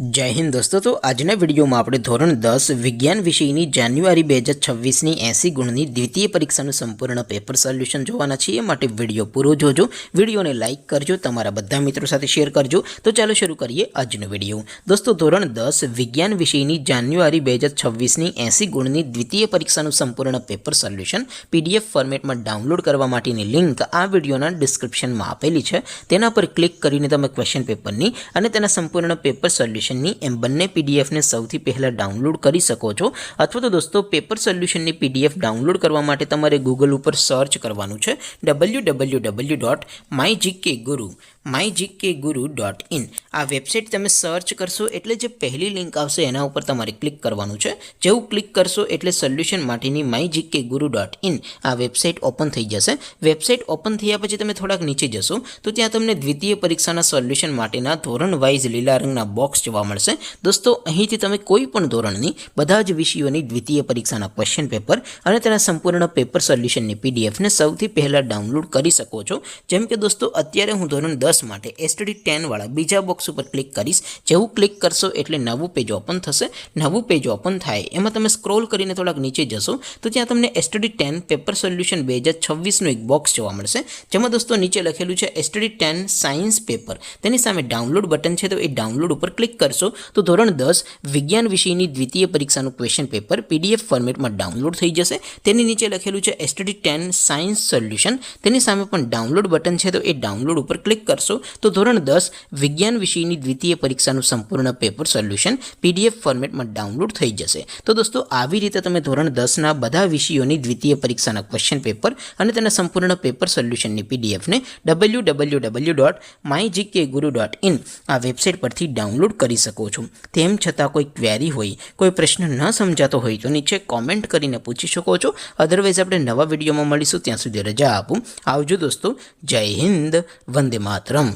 जय हिंद दोस्तों। तो आजना विडियो में આપણે ધોરણ 10 વિજ્ઞાન વિષયની જાન્યુઆરી 2026ની 80 ગુણની દ્વિતીય પરીક્ષાનું સંપૂર્ણ પેપર સોલ્યુશન જોવાના છીએ। માટે વિડિયો પૂરો જોજો, વિડિયોને લાઈક કરજો, તમારા બધા મિત્રો સાથે શેર કરજો। તો ચાલો શરૂ કરીએ આજનો વિડિયો। દોસ્તો ધોરણ 10 વિજ્ઞાન વિષયની જાન્યુઆરી 2026ની 80 ગુણની દ્વિતીય પરીક્ષાનું સંપૂર્ણ પેપર સોલ્યુશન PDF ફોર્મેટમાં ડાઉનલોડ કરવા માટેની લિંક આ વિડિયોના ડિસ્ક્રિપ્શનમાં આપેલી છે। તેના પર ક્લિક કરીને તમે ક્વેશ્ચન પેપરની અને તેના સંપૂર્ણ પેપર સોલ્યુશન एम बने पीडीएफ ने सौथी पहला डाउनलॉड करी सको छो। अथवा तो दोस्तों पेपर सोल्यूशन ने पीडीएफ डाउनलॉड करवा माटे तमारे गूगल पर सर्च करवानुं छे www.mygkguru.in। आ वेबसाइट तमे सर्च करशो एटले जे पहली लिंक आवशे एना उपर तमारे क्लिक करवानुं छे। जेवुं क्लिक करशो एटले सोल्यूशन माटेनी mygkguru.in आ वेबसाइट ओपन थई जशे। वेबसाइट ओपन थया पछी तमे थोड़ाक नीचे जशो तो त्यां तमने द्वितीय परीक्षाना सोल्यूशन माटेना धोरण वाइज लीला रंगना बॉक्स जोवा मळशे। दोस्तों અહીંથી તમે કોઈ પણ ધોરણની બધા જ વિષયોની દ્વિતીય પરીક્ષાના ક્વેશ્ચન પેપર અને તેના સંપૂર્ણ પેપર સોલ્યુશનની પીડીએફ ને સૌથી પહેલા ડાઉનલોડ કરી શકો છો। જેમ કે દોસ્તો અત્યારે હું ધોરણ 10 માટે STD 10 વાળા બીજા બોક્સ ઉપર ક્લિક કરીશ। જેવું ક્લિક કરશો એટલે નવું પેજ ઓપન થશે। નવું પેજ ઓપન થાય એમાં તમે સ્ક્રોલ કરીને થોડાક નીચે જશો તો ત્યાં તમને STD 10 પેપર સોલ્યુશન 2026 નું એક બોક્સ જોવા મળશે। જેમાં દોસ્તો નીચે લખેલું છે STD 10 સાયન્સ પેપર, તેની સામે ડાઉનલોડ બટન છે તો એ ડાઉનલોડ ઉપર ક્લિક करशो तो धोरण 10 विज्ञान विषयनी द्वितीय परीक्षाનું क्वेश्चन पेपर पीडीएफ फॉर्मेट में डाउनलॉड थई जशे। तेनी नीचे लखेलुं छे STD 10 सायन्स सोल्यूशन, तेनी सामे पण डाउनलॉड बटन छे तो ए डाउनलॉड पर क्लिक करशो तो धोरण 10 विज्ञान विषयनी द्वितीय परीक्षाનું संपूर्ण पेपर सोल्यूशन पीडीएफ फॉर्मेट में डाउनलॉड थई जशे। तो दोस्तों આવી રીતે તમે ધોરણ 10 ના બધા વિષયોની દ્વિતીય પરીક્ષાના ક્વેશ્ચન પેપર અને તેના સંપૂર્ણ પેપર સોલ્યુશનની પીડીએફ ને www.mygkguru.in આ વેબસાઇટ પરથી ડાઉનલોડ કરી શકો છો। તેમ છતાં કોઈ ક્વેરી હોય, કોઈ પ્રશ્ન ન સમજાતો હોય તો નીચે કોમેન્ટ કરીને પૂછી શકો છો। અધરવાઇઝ આપણે નવા વિડીયોમાં મળીશું, ત્યાં સુધી રજા આપું। આવજો દોસ્તો, જય હિન્દ, વંદે માતરમ।